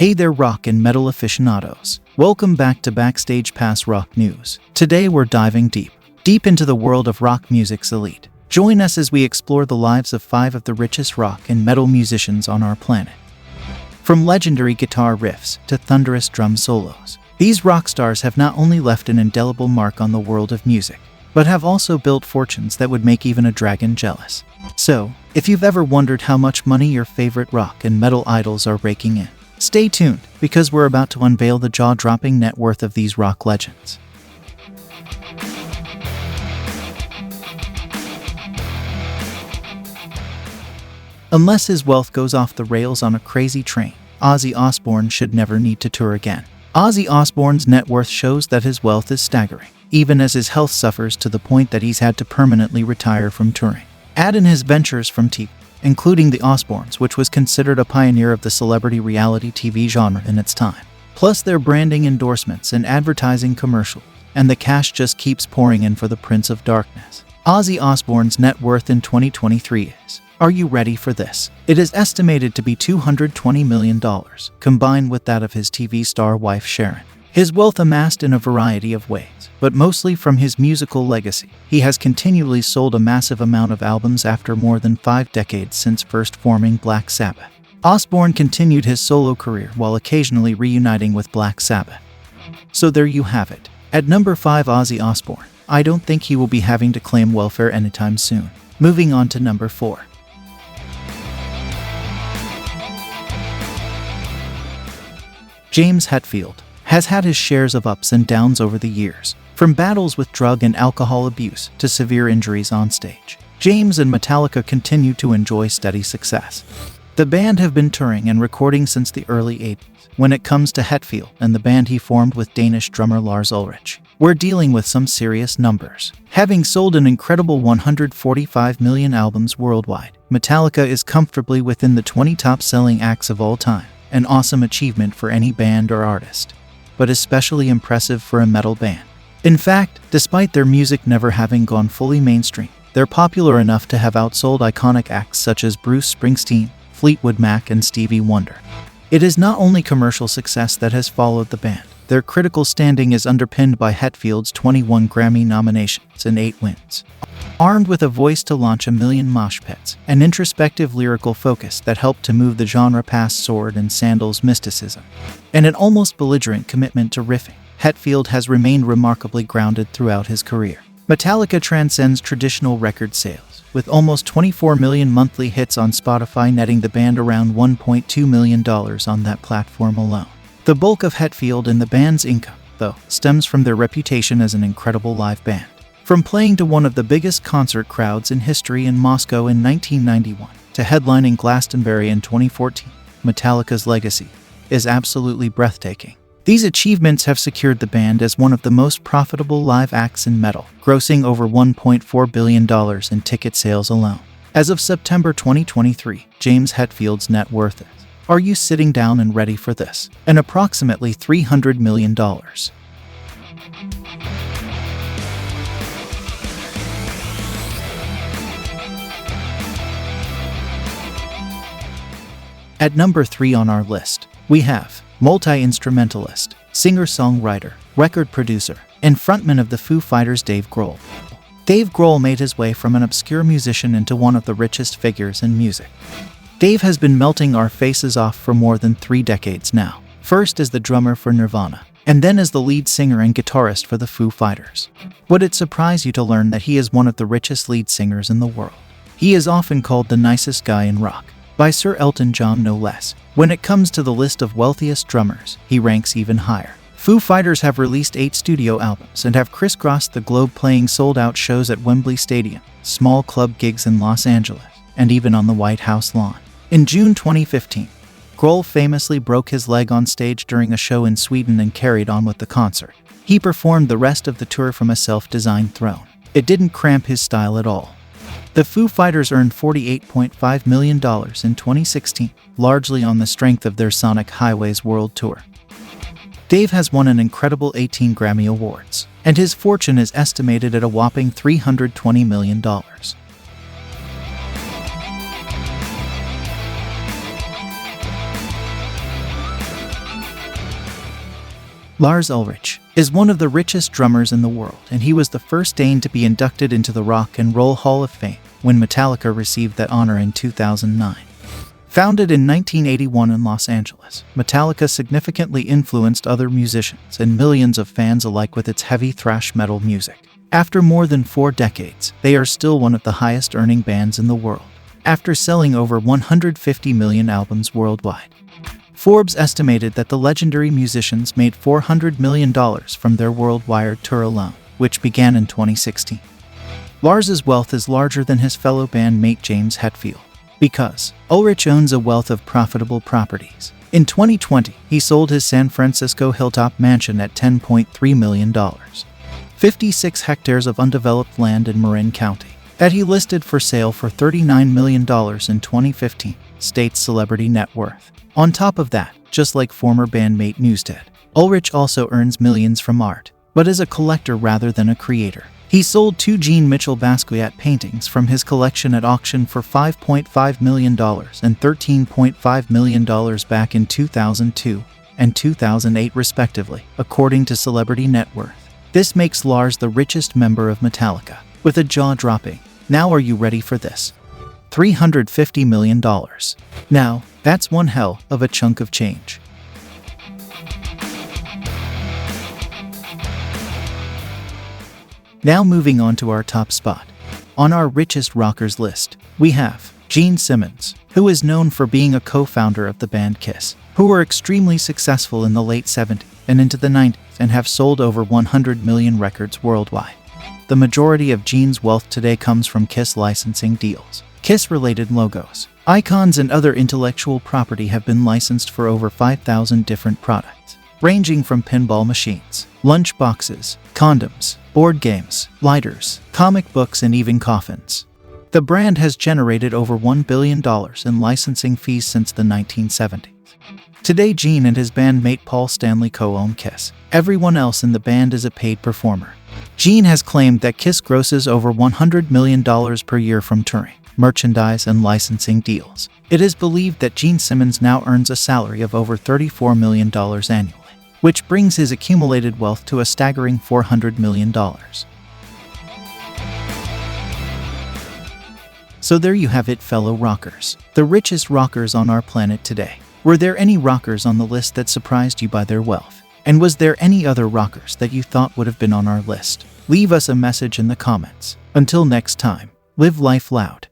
Hey there, rock and metal aficionados. Welcome back to Backstage Pass Rock News. Today we're diving deep into the world of rock music's elite. Join us as we explore the lives of 5 of the richest rock and metal musicians on our planet. From legendary guitar riffs to thunderous drum solos, these rock stars have not only left an indelible mark on the world of music, but have also built fortunes that would make even a dragon jealous. So, if you've ever wondered how much money your favorite rock and metal idols are raking in, stay tuned, because we're about to unveil the jaw-dropping net worth of these rock legends. Unless his wealth goes off the rails on a crazy train, Ozzy Osbourne should never need to tour again. Ozzy Osbourne's net worth shows that his wealth is staggering, even as his health suffers to the point that he's had to permanently retire from touring. Add in his ventures from TV, including The Osbournes, which was considered a pioneer of the celebrity reality TV genre in its time, plus their branding endorsements and advertising commercials, and the cash just keeps pouring in for the Prince of Darkness. Ozzy Osbourne's net worth in 2023 is, are you ready for this? It is estimated to be $220 million, combined with that of his TV star wife Sharon. His wealth amassed in a variety of ways, but mostly from his musical legacy. He has continually sold a massive amount of albums after more than 5 decades since first forming Black Sabbath. Osbourne continued his solo career while occasionally reuniting with Black Sabbath. So there you have it. At number 5, Ozzy Osbourne. I don't think he will be having to claim welfare anytime soon. Moving on to number 4. James Hetfield has had his shares of ups and downs over the years, from battles with drug and alcohol abuse to severe injuries on stage. James and Metallica continue to enjoy steady success. The band have been touring and recording since the early 80s. When it comes to Hetfield and the band he formed with Danish drummer Lars Ulrich, we're dealing with some serious numbers. Having sold an incredible 145 million albums worldwide, Metallica is comfortably within the 20 top-selling acts of all time, an awesome achievement for any band or artist, but especially impressive for a metal band. In fact, despite their music never having gone fully mainstream, they're popular enough to have outsold iconic acts such as Bruce Springsteen, Fleetwood Mac, and Stevie Wonder. It is not only commercial success that has followed the band. Their critical standing is underpinned by Hetfield's 21 Grammy nominations and 8 wins. Armed with a voice to launch a million mosh pits, an introspective lyrical focus that helped to move the genre past sword and sandals mysticism, and an almost belligerent commitment to riffing, Hetfield has remained remarkably grounded throughout his career. Metallica transcends traditional record sales, with almost 24 million monthly hits on Spotify, netting the band around $1.2 million on that platform alone. The bulk of Hetfield and the band's income, though, stems from their reputation as an incredible live band. From playing to one of the biggest concert crowds in history in Moscow in 1991 to headlining Glastonbury in 2014, Metallica's legacy is absolutely breathtaking. These achievements have secured the band as one of the most profitable live acts in metal, grossing over $1.4 billion in ticket sales alone. As of September 2023, James Hetfield's net worth is, are you sitting down and ready for this? An approximately $300 million. At number 3 on our list, we have multi-instrumentalist, singer-songwriter, record producer, and frontman of the Foo Fighters Dave Grohl. Dave Grohl made his way from an obscure musician into one of the richest figures in music. Dave has been melting our faces off for more than 3 decades now, first as the drummer for Nirvana, and then as the lead singer and guitarist for the Foo Fighters. Would it surprise you to learn that he is one of the richest lead singers in the world? He is often called the nicest guy in rock, by Sir Elton John no less. When it comes to the list of wealthiest drummers, he ranks even higher. Foo Fighters have released 8 studio albums and have crisscrossed the globe, playing sold-out shows at Wembley Stadium, small club gigs in Los Angeles, and even on the White House lawn. In June 2015, Grohl famously broke his leg on stage during a show in Sweden and carried on with the concert. He performed the rest of the tour from a self-designed throne. It didn't cramp his style at all. The Foo Fighters earned $48.5 million in 2016, largely on the strength of their Sonic Highways World Tour. Dave has won an incredible 18 Grammy Awards, and his fortune is estimated at a whopping $320 million. Lars Ulrich is one of the richest drummers in the world, and he was the first Dane to be inducted into the Rock and Roll Hall of Fame when Metallica received that honor in 2009. Founded in 1981 in Los Angeles, Metallica significantly influenced other musicians and millions of fans alike with its heavy thrash metal music. After more than 4 decades, they are still one of the highest-earning bands in the world, after selling over 150 million albums worldwide. Forbes estimated that the legendary musicians made $400 million from their worldwide tour alone, which began in 2016. Lars's wealth is larger than his fellow bandmate James Hetfield, because Ulrich owns a wealth of profitable properties. In 2020, he sold his San Francisco hilltop mansion at $10.3 million, 56 hectares of undeveloped land in Marin County, that he listed for sale for $39 million in 2015, states Celebrity Net Worth. On top of that, just like former bandmate Newsted, Ulrich also earns millions from art, but is a collector rather than a creator. He sold 2 Jean Michel Basquiat paintings from his collection at auction for $5.5 million and $13.5 million back in 2002 and 2008 respectively, according to Celebrity Net Worth. This makes Lars the richest member of Metallica, with a jaw-dropping, now are you ready for this? $350 million. Now, that's one hell of a chunk of change. Now moving on to our top spot. On our richest rockers list, we have Gene Simmons, who is known for being a co-founder of the band Kiss, who were extremely successful in the late 70s and into the 90s and have sold over 100 million records worldwide. The majority of Gene's wealth today comes from Kiss licensing deals. Kiss-related logos, icons, and other intellectual property have been licensed for over 5,000 different products, ranging from pinball machines, lunch boxes, condoms, board games, lighters, comic books, and even coffins. The brand has generated over $1 billion in licensing fees since the 1970s. Today, Gene and his bandmate Paul Stanley co-own Kiss. Everyone else in the band is a paid performer. Gene has claimed that Kiss grosses over $100 million per year from touring, merchandise, and licensing deals. It is believed that Gene Simmons now earns a salary of over $34 million annually, which brings his accumulated wealth to a staggering $400 million. So there you have it, fellow rockers. The richest rockers on our planet today. Were there any rockers on the list that surprised you by their wealth? And was there any other rockers that you thought would have been on our list? Leave us a message in the comments. Until next time, live life loud.